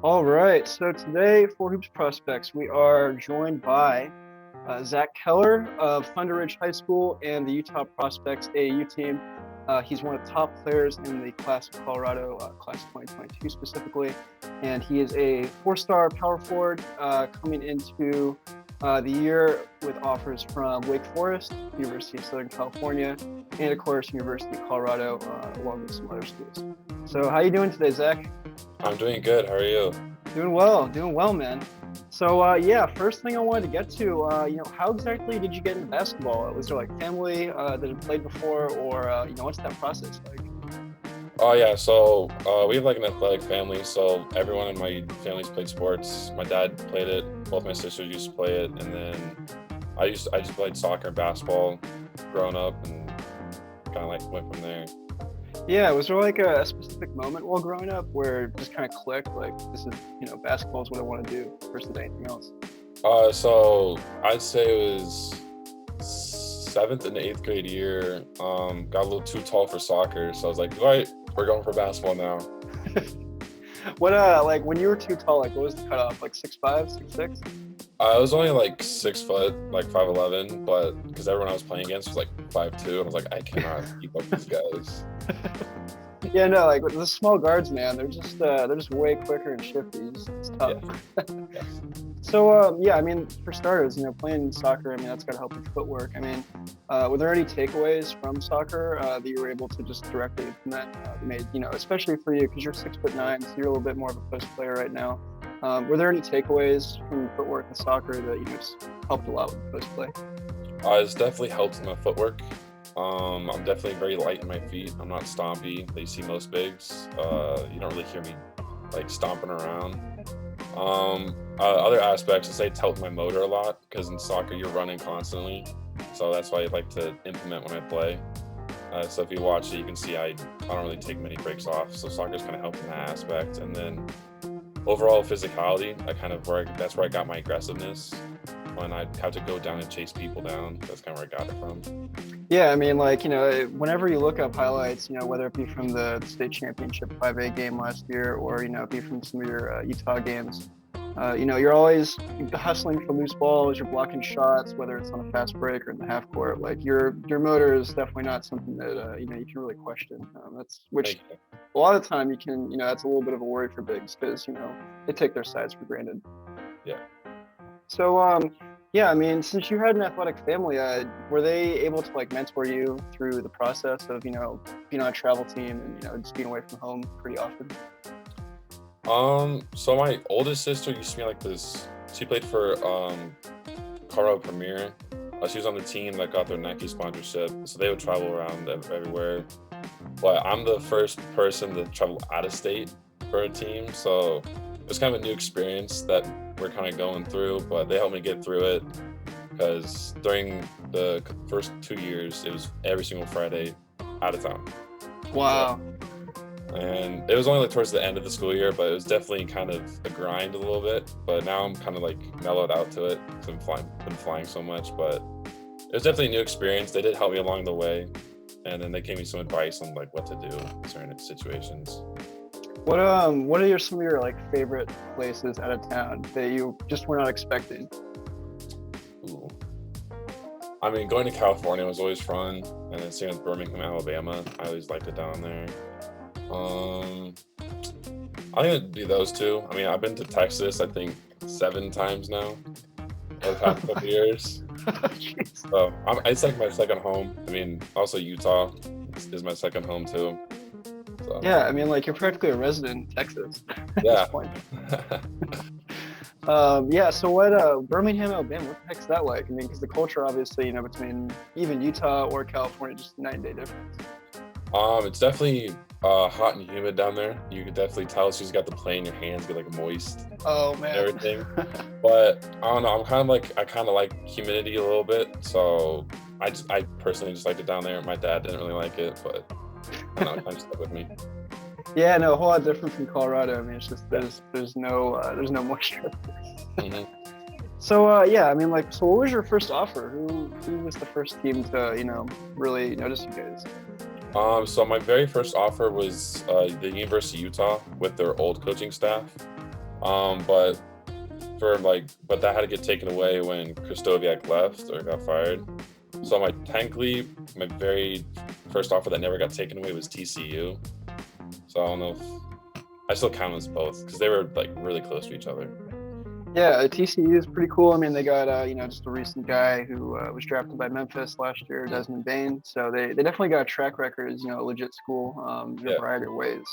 All right, so today for Hoops Prospects, we are joined by Zach Keller of Thunderridge High School and the Utah Prospects AAU team. He's one of the top players in the class of Colorado, class 2022 specifically, and he is a four-star power forward coming into the year with offers from Wake Forest, University of Southern California, and of course, University of Colorado, along with some other schools. So how you doing today, Zach? I'm doing good. How are you? Doing well, man. So first thing I wanted to get to, how exactly did you get into basketball? Was there like family that had played before, or what's that process like? Oh yeah, so we have like an athletic family, so everyone in my family's played sports. My dad played it, both my sisters used to play it, and then I just played soccer and basketball growing up, and kind of like went from there. Yeah, was there like a specific moment while growing up where it just kind of clicked, like this is, basketball is what I want to do versus anything else? So I'd say it was seventh and eighth grade year. Got a little too tall for soccer, so I was like, all right, we're going for basketball now. What like when you were too tall, like what was the cutoff? Like 6'5", 6'6"? I was only like 6 foot, like 5'11", but because everyone I was playing against was like 5'2", and I was like, I cannot keep up with these guys. Yeah, no, like the small guards, man, they're just way quicker and shifty. It's tough. Yeah. So I mean, for starters, playing soccer, I mean, that's got to help with footwork. I mean, were there any takeaways from soccer that you were able to just directly implement? Made, especially for you because you're 6'9", so you're a little bit more of a post player right now. Were there any takeaways from footwork in soccer that just helped a lot with post play? It's definitely helped in my footwork. I'm definitely very light in my feet. I'm not stompy. That you see most bigs. You don't really hear me like stomping around. Other aspects, I say it's helped my motor a lot because in soccer you're running constantly. So that's why I like to implement when I play. So if you watch it, you can see I don't really take many breaks off. So soccer's kind of helped in that aspect. And then overall physicality, that's where I got my aggressiveness. When I have to go down and chase people down, that's kind of where I got it from. Yeah, I mean, like, whenever you look up highlights, whether it be from the state championship 5A game last year or, it be from some of your Utah games, you're always hustling for loose balls, you're blocking shots, whether it's on a fast break or in the half court. Like, your motor is definitely not something that, you can really question. Which a lot of the time you can, that's a little bit of a worry for bigs because, they take their size for granted. Yeah. So, I mean, since you had an athletic family, were they able to like mentor you through the process of, being on a travel team and, just being away from home pretty often? So my oldest sister used to be like this. She played for Colorado Premier. She was on the team that got their Nike sponsorship, so they would travel around everywhere. But I'm the first person to travel out of state for a team, so it was kind of a new experience that we're kind of going through, but they helped me get through it because during the first 2 years, it was every single Friday out of town. Wow. And it was only like towards the end of the school year, but it was definitely kind of a grind a little bit. But now I'm kind of like mellowed out to it because I've been flying so much. But it was definitely a new experience. They did help me along the way, and then they gave me some advice on like what to do in certain situations. What are some of your like favorite places out of town that you just were not expecting? Ooh. I mean, going to California was always fun, and then seeing Birmingham, Alabama, I always liked it down there. I think it'd be those two. I mean, I've been to Texas, I think 7 times now over the past couple years. So it's like my second home. I mean, also Utah is my second home too. So. Yeah, I mean, like you're practically a resident in Texas at this point. So what, Birmingham, Alabama, what the heck's that like? I mean, because the culture obviously, between even Utah or California, just night and day difference. It's definitely hot and humid down there. You could definitely tell she's got the play in your hands, get like moist. Oh man. And everything. But I don't know. I kind of like humidity a little bit, so I personally just liked it down there. My dad didn't really like it, but I don't know, it kind of stuck with me. Yeah, no, a whole lot different from Colorado. I mean, it's just there's no moisture. Mm-hmm. So I mean, like, so what was your first offer? Who was the first team to really notice you guys? So my very first offer was the University of Utah with their old coaching staff. But but that had to get taken away when Kristoviak left or got fired. So technically, my very first offer that never got taken away was TCU. So I don't know if I still count them as both because they were like really close to each other. Yeah, TCU is pretty cool. I mean, they got just a recent guy who was drafted by Memphis last year, Desmond Bain. So they definitely got a track record as a legit school in a variety of ways.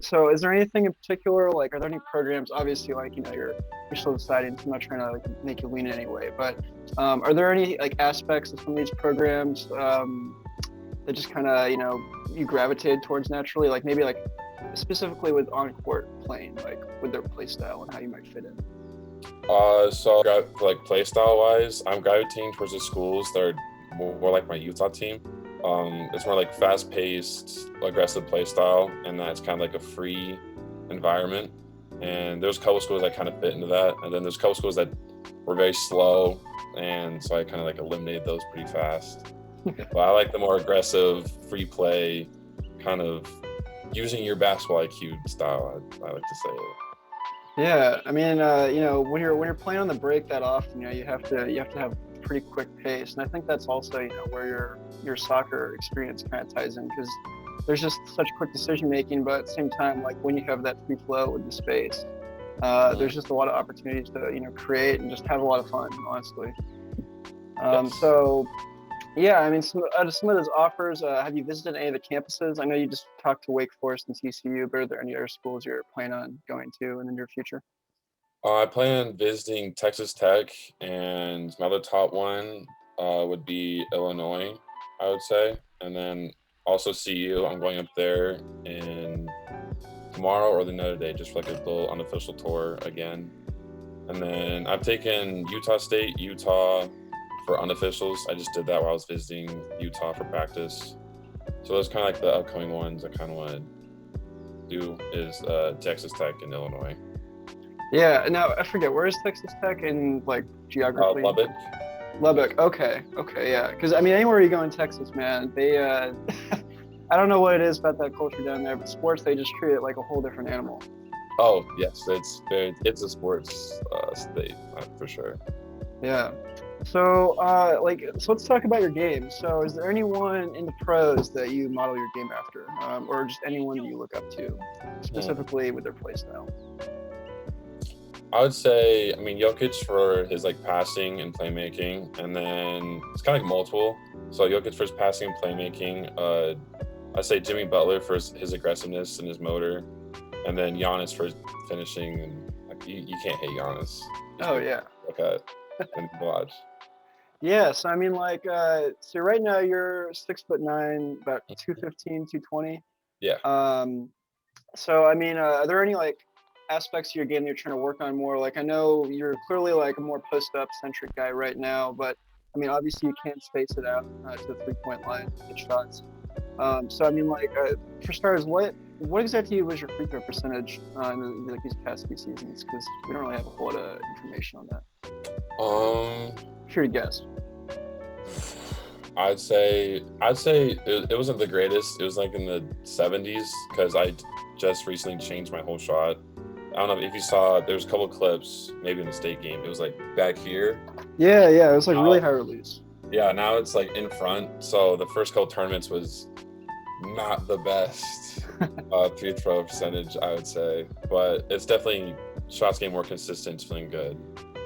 So is there anything in particular, like, are there any programs, obviously, like, you're still deciding, so I'm not trying to like make you lean in any way, but are there any like aspects of some of these programs that just kind of, you gravitated towards naturally, like maybe like specifically with on-court playing, like with their play style and how you might fit in? So like play style wise, I'm gravitating towards the schools that are more like my Utah team. It's more like fast-paced, aggressive play style, and that's kind of like a free environment. And there's a couple schools that kind of fit into that, and then there's a couple schools that were very slow, and so I kind of like eliminated those pretty fast. But I like the more aggressive, free play, kind of using your basketball IQ style. I like to say it. Yeah, I mean, when you're playing on the break that often, you have to have pretty quick pace, and I think that's also where your soccer experience kind of ties in, because there's just such quick decision making, but at the same time, like when you have that free flow with the space, there's just a lot of opportunities to create and just have a lot of fun, honestly. Yes. So yeah, I mean, out of some of those offers, have you visited any of the campuses? I know you just talked to Wake Forest and TCU, but are there any other schools you're planning on going to in the near future? I plan on visiting Texas Tech, and my other top one would be Illinois, I would say, and then also CU. I'm going up there in tomorrow or the other day, just for like a little unofficial tour again. And then I've taken Utah State, Utah for unofficials. I just did that while I was visiting Utah for practice. So those kind of like the upcoming ones I kind of want to do is Texas Tech and Illinois. Yeah, now I forget, where is Texas Tech in like geography? Lubbock. Lubbock. Okay, yeah. Because I mean, anywhere you go in Texas, man, they I don't know what it is about that culture down there, but sports, they just treat it like a whole different animal. Oh yes, it's a sports state for sure. Yeah. So so let's talk about your game. So is there anyone in the pros that you model your game after, or just anyone that you look up to, specifically with their play style? I would say, Jokic for his like passing and playmaking, and then it's kind of like multiple. So Jokic for his passing and playmaking. I'd say Jimmy Butler for his aggressiveness and his motor, and then Giannis for his finishing. And like, you can't hate Giannis. Oh yeah. Okay. And watch. Yeah. So I mean, like, so right now you're 6'9", about 215, 220. Yeah. So I mean, are there any like aspects of your game that you're trying to work on more? Like, I know you're clearly like a more post-up centric guy right now, but I mean, obviously you can't space it out to the 3-point line to hit shots. So I mean, like, for starters, what exactly was your free throw percentage in like these past few seasons? Because we don't really have a whole lot of information on that. Sure to guess. I'd say it wasn't the greatest. It was like in the 70s because I just recently changed my whole shot. I don't know if you saw, there's a couple of clips, maybe in the state game. It was like back here. Yeah, it was like really high release. Yeah, now it's like in front. So the first couple tournaments was not the best free throw percentage, I would say. But it's definitely, shots getting more consistent, it's feeling good.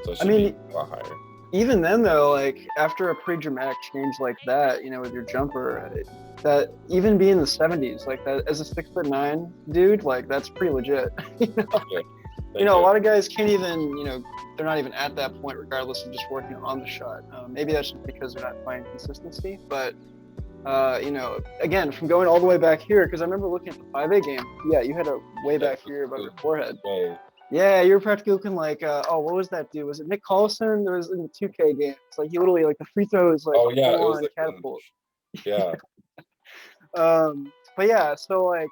So it should be a lot higher. Even then, though, like after a pretty dramatic change like that, with your jumper, that even being in the 70s, like that as a 6'9" dude, like that's pretty legit. A lot of guys can't even, they're not even at that point, regardless of just working on the shot. Maybe that's just because they're not finding consistency. But again, from going all the way back here, because I remember looking at the 5A game. Yeah, you had a way back here above your forehead. Yeah, you were practically looking like, what was that dude? Was it Nick Collison? There was in the 2K game. It's like he literally, like the free throw is like it was on like catapult. Yeah. But yeah, so like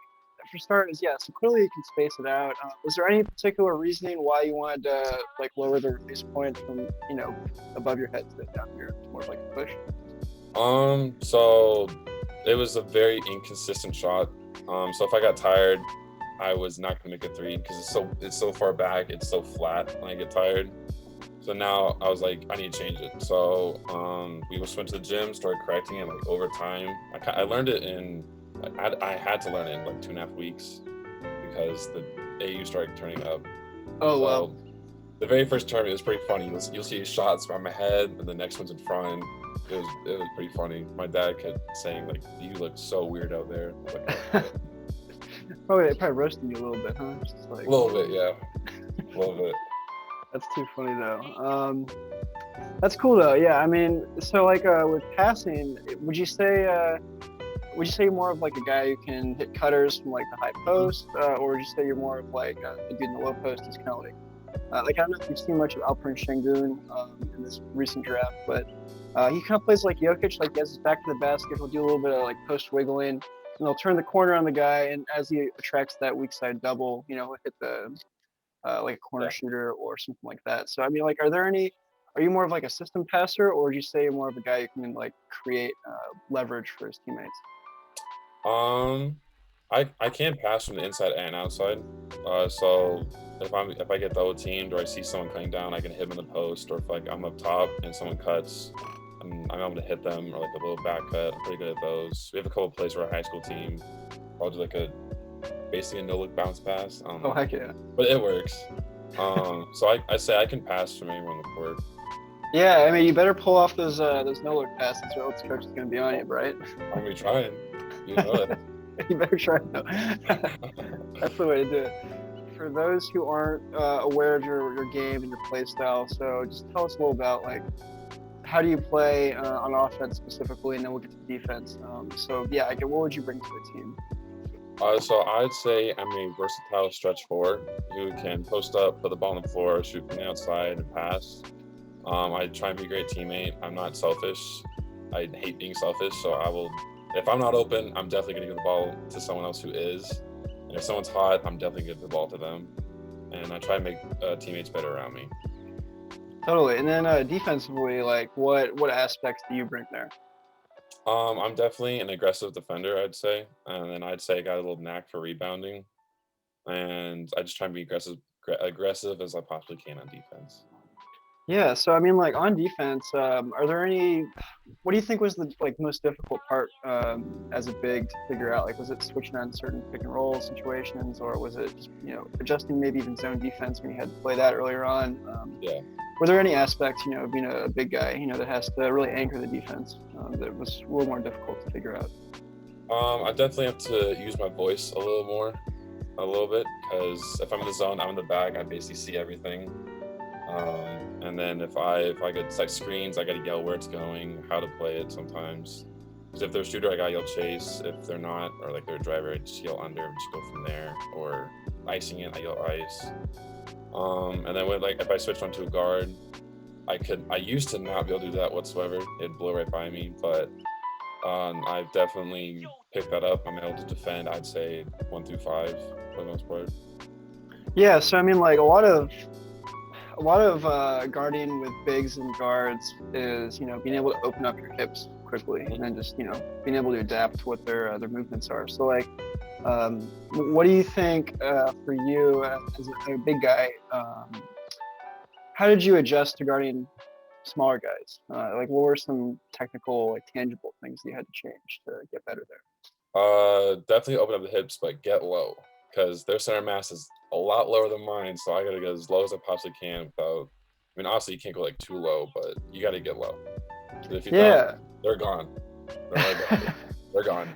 for starters, yeah, so clearly you can space it out. Was there any particular reasoning why you wanted to like lower the release point from above your head to down here? It's more of like a push. So it was a very inconsistent shot. So if I got tired, I was not gonna make a three because it's so far back, it's so flat when I get tired. So now I was like, I need to change it. So we just went to the gym, started correcting it like over time. I learned it I had to learn it in like 2.5 weeks because the AU started turning up. Oh, So wow. the very first term, it was pretty funny. You'll see shots by my head, and the next one's in front. It was pretty funny. My dad kept saying like, "You look so weird out there." I was like, Probably roasting you a little bit, huh? Just like, a little bit, yeah, a little bit. that's too funny though. That's cool though. Yeah, I mean, so like with passing, would you say you're more of like a guy who can hit cutters from like the high post, or would you say you're more of like a dude in the low post who's kind of like I don't know if you've seen much of Alperen Şengün in this recent draft, but he kind of plays like Jokic, like he has his back to the basket. He'll do a little bit of like post wiggling, and he'll turn the corner on the guy, and as he attracts that weak side double, he'll hit the like a corner Yeah. shooter or something like that. So I mean, like, are you more of like a system passer, or would you say you're more of a guy who can like create leverage for his teammates? Um, I can pass from the inside and outside. So if I get double teamed or I see someone coming down, I can hit them in the post. Or if like I'm up top and someone cuts, I'm able to hit them or like a little back cut. I'm pretty good at those. We have a couple of plays for our high school team. I'll do like basically a no look bounce pass. I don't Oh know, heck yeah. but it works. So I say I can pass from anywhere on the court. Yeah, I mean, you better pull off those no look passes, or else coach is gonna be on you, right? I'm gonna be trying. You know it. You better try though. That's the way to do it. For those who aren't aware of your game and your play style, so just tell us a little about like how do you play on offense specifically, and then we'll get to defense. So yeah, what would you bring to the team? So I'd say I'm a versatile stretch forward who can post up, put the ball on the floor, shoot from the outside, and pass. I try and be a great teammate. I'm not selfish. I hate being selfish, so I will. If I'm not open, I'm definitely going to give the ball to someone else who is. And if someone's hot, I'm definitely going to give the ball to them. And I try to make teammates better around me. Totally. And then defensively, like what aspects do you bring there? I'm definitely an aggressive defender, I'd say. And then I'd say I got a little knack for rebounding. And I just try and be aggressive as I possibly can on defense. Yeah, so I mean, like on defense, are there any? What do you think was the like most difficult part as a big to figure out? Like, was it switching on certain pick and roll situations, or was it just adjusting maybe even zone defense when you had to play that earlier on? Yeah. Were there any aspects, of being a big guy, that has to really anchor the defense that was a little more difficult to figure out? I definitely have to use my voice a little bit, because if I'm in the zone, I'm in the back. I basically see everything. And then if I get like screens, I gotta yell where it's going, how to play it sometimes. Because if they're a shooter, I gotta yell chase. If they're not, or like they're a driver, I just yell under and just go from there. Or icing it, I yell ice. And then if I switched onto a guard, I used to not be able to do that whatsoever. It'd blow right by me, but I've definitely picked that up. I'm able to defend, I'd say 1 through 5 for the most part. Yeah, so I mean, like a lot of guarding with bigs and guards is being able to open up your hips quickly, and then just being able to adapt to what their movements are. So like, what do you think for you as a big guy? How did you adjust to guarding smaller guys? Like, what were some technical, like tangible things that you had to change to get better there? Definitely open up the hips, but get low, because their center mass is a lot lower than mine. So I gotta go as low as I possibly can without. I mean, obviously you can't go like too low, but you gotta get low. Because if you Yeah. don't, they're gone. They're gone.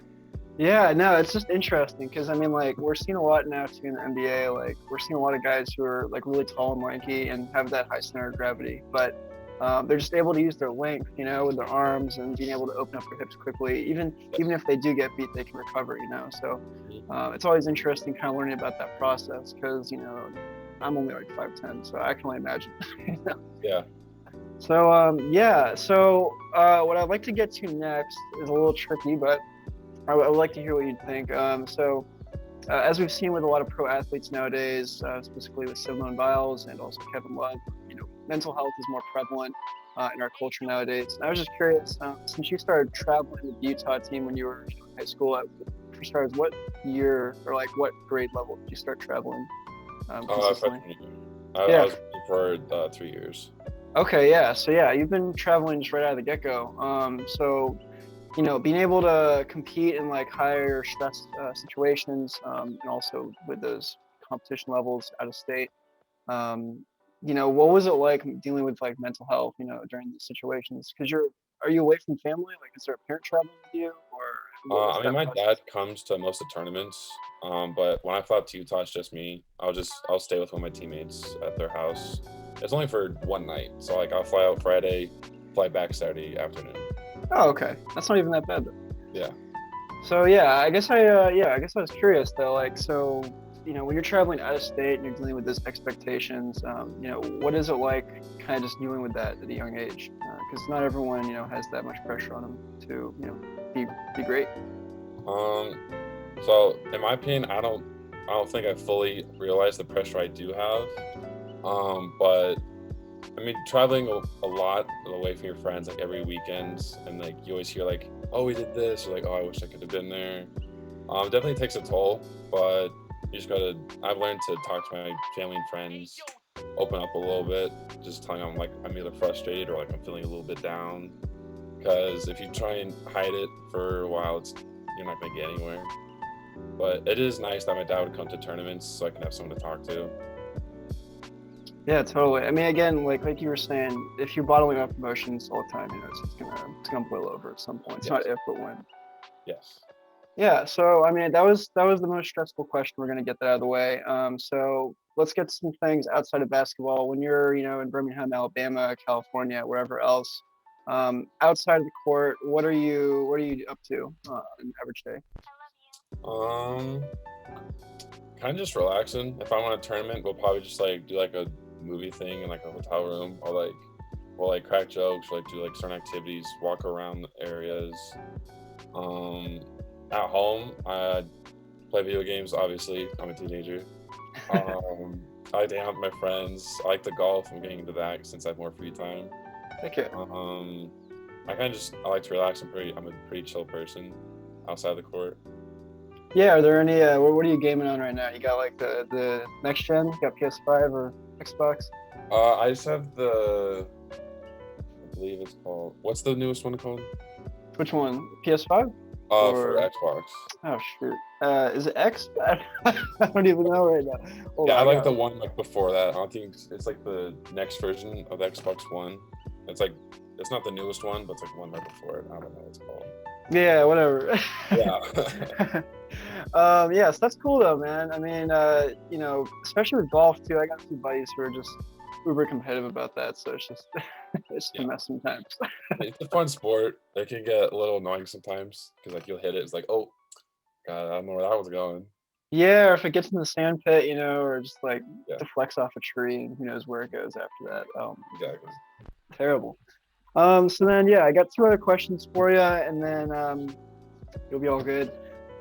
Yeah, no, it's just interesting because I mean, like, we're seeing a lot now too in the NBA. Like, we're seeing a lot of guys who are like really tall and lanky and have that high center of gravity, but they're just able to use their length, with their arms and being able to open up their hips quickly. Even if they do get beat, they can recover. So it's always interesting kind of learning about that process because I'm only like 5'10", so I can only imagine. Yeah. So yeah. So what I'd like to get to next is a little tricky, but I would like to hear what you'd think. As we've seen with a lot of pro athletes nowadays, specifically with Simone Biles and also Kevin Love, mental health is more prevalent in our culture nowadays. And I was just curious, since you started traveling with the Utah team when you were in high school, for starters, what year or like what grade level did you start traveling consistently? Freshman year. I Yeah. was for 3 years. Okay. Yeah. So yeah, you've been traveling just right out of the get-go. So being able to compete in like higher stress situations, and also with those competition levels out of state. Um, what was it like dealing with like mental health, during these situations? Because are you away from family? Like, is there a parent traveling with you, or what was I mean, that my dad process? comes to most of the tournaments, but when I fly out to Utah, it's just me. I'll stay with one of my teammates at their house. It's only for one night, so like I'll fly out Friday, fly back Saturday afternoon. Oh, okay. That's not even that bad then. Yeah. So yeah, I guess I was curious though. Like, so when you're traveling out of state and you're dealing with those expectations, what is it like, kind of just dealing with that at a young age? Because not everyone, has that much pressure on them to, be great. Um. So in my opinion, I don't think I fully realize the pressure I do have. But I mean, traveling a lot away from your friends, like every weekend, and like you always hear like, oh, we did this, or like, oh, I wish I could have been there. Definitely takes a toll, but you just gotta. I've learned to talk to my family and friends, open up a little bit, just telling them like I'm either frustrated or like I'm feeling a little bit down. Because if you try and hide it for a while, you're not gonna get anywhere. But it is nice that my dad would come to tournaments so I can have someone to talk to. Yeah, totally. I mean, again, like you were saying, if you're bottling up emotions all the time, it's gonna boil over at some point. It's not Yes, if, but when. yes. Yeah, so I mean that was the most stressful question. We're gonna get that out of the way. So let's get some things outside of basketball. When you're, in Birmingham, Alabama, California, wherever else, outside of the court, what are you up to on an average day? Um, Kind of just relaxing. If I'm on a tournament, we'll probably just like do like a movie thing in like a hotel room, or like we'll like crack jokes, or like do like certain activities, walk around the areas. Um, at home, I play video games. Obviously, I'm a teenager. Um, I like to hang out with my friends. I like to golf. I'm getting into that since I have more free time. Okay. Um, I like to relax. I'm a pretty chill person outside the court. Yeah, are there any what are you gaming on right now? You got like the next gen? You got PS5 or Xbox? I just have I believe it's called. What's the newest one called? Which one? PS5 For or Xbox. oh shoot. Is it X? I don't even know right now. Hold Yeah, on, I I like got the one like before that. I don't think it's like the next version of the Xbox One. It's like it's not the newest one, but it's like one right before it. I don't know what it's called. yeah, whatever. Yeah. Yeah, so that's cool though, man. I mean, especially with golf too. I got some buddies who are just uber competitive about that, so it's just it's just a Yeah. mess sometimes. It's a fun sport. It can get a little annoying sometimes because like you'll hit it. It's like, oh god, I don't know where that was going. Yeah, or if it gets in the sand pit, or just like Yeah, deflects off a tree, and who knows where it goes after that. exactly. Terrible. So then, yeah, I got two other questions for you, and then you'll be all good.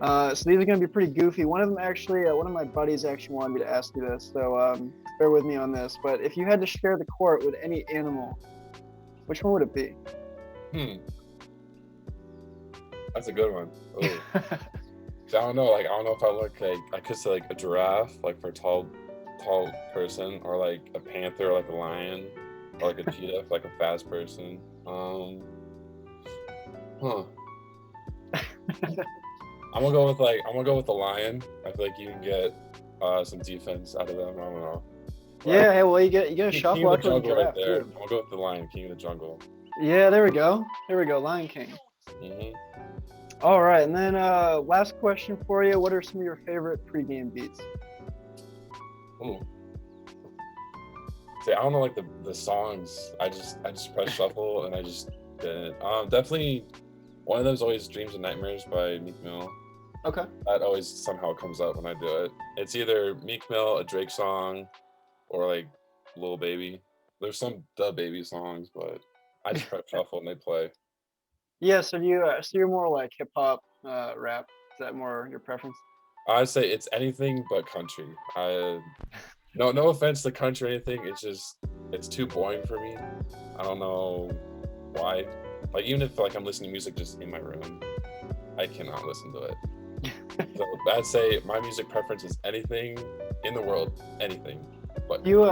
So these are going to be pretty goofy. One of them actually, one of my buddies actually wanted me to ask you this, so bear with me on this. But if you had to share the court with any animal, which one would it be? Hmm, that's a good one. Oh, I don't know. Like I don't know if I look like I could say like a giraffe, like for a tall person, or like a panther, or like a lion, or like a cheetah, for, like a fast person. Huh. I'm gonna go with the lion. I feel like you can get some defense out of them. I don't know. Yeah, But hey, well, you get a shot king of the blocker with a jungle right giraffe there. too. I'm gonna go with the lion, king of the jungle. Yeah, there we go. There we go, Lion King. Hmm. All right, and then last question for you. What are some of your favorite pregame beats? Ooh. See, I don't know like the songs. I just press shuffle and I just did it. Definitely one of them's always Dreams and Nightmares by Meek Mill. Okay. That always somehow comes up when I do it. It's either Meek Mill, a Drake song, or like Lil Baby. There's some Da Baby songs, but I just press shuffle and they play. Yeah, so you're more like hip hop, rap. Is that more your preference? I say it's anything but country. No offense to country or anything. It's too boring for me. I don't know why. Like even if like I'm listening to music just in my room, I cannot listen to it. So I'd say my music preference is anything in the world, anything. But You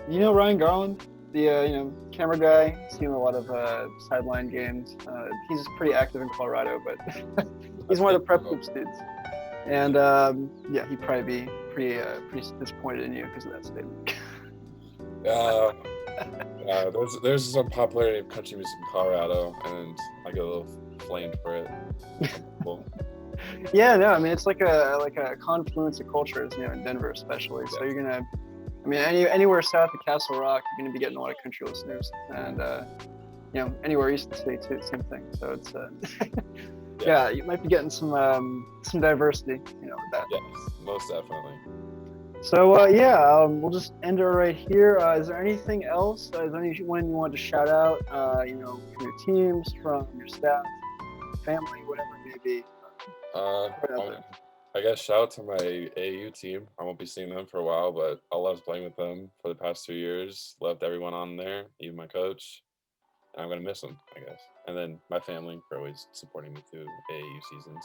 know Ryan Garland, the camera guy. Seen a lot of sideline games. He's pretty active in Colorado, but he's one of the prep hoops dudes. And yeah, he'd probably be pretty disappointed in you because of that statement. There's some popularity of country music in Colorado, and I get a little flamed for it. Well, Yeah, no, I mean it's like a confluence of cultures, in Denver especially. So you're gonna, I mean, anywhere south of Castle Rock, you're gonna be getting a lot of country listeners, and anywhere east of the state too, same thing. So it's yeah, you might be getting some diversity, with that. yes, most definitely. So we'll just end it right here. Is there anything else? Is there anyone you want to shout out? From your teams, from your staff, family, whatever it may be. I guess shout out to my AAU team. I won't be seeing them for a while, but I loved playing with them for the past 2 years. Loved everyone on there, even my coach. And I'm gonna miss them, I guess. And then my family for always supporting me through AAU seasons.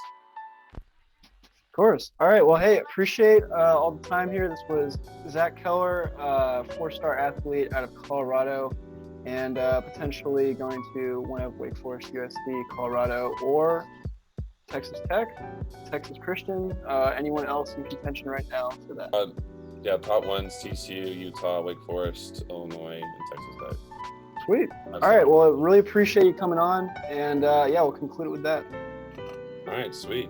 Of course. All right. Well, hey, appreciate all the time here. This was Zach Keller, 4-star athlete out of Colorado, and potentially going to one of Wake Forest, USC, Colorado, or Texas Tech, Texas Christian, anyone else in contention right now for that? Top ones: TCU, Utah, Wake Forest, Illinois, and Texas Tech. Sweet. All right. Well, I really appreciate you coming on, and we'll conclude it with that. All right. Sweet.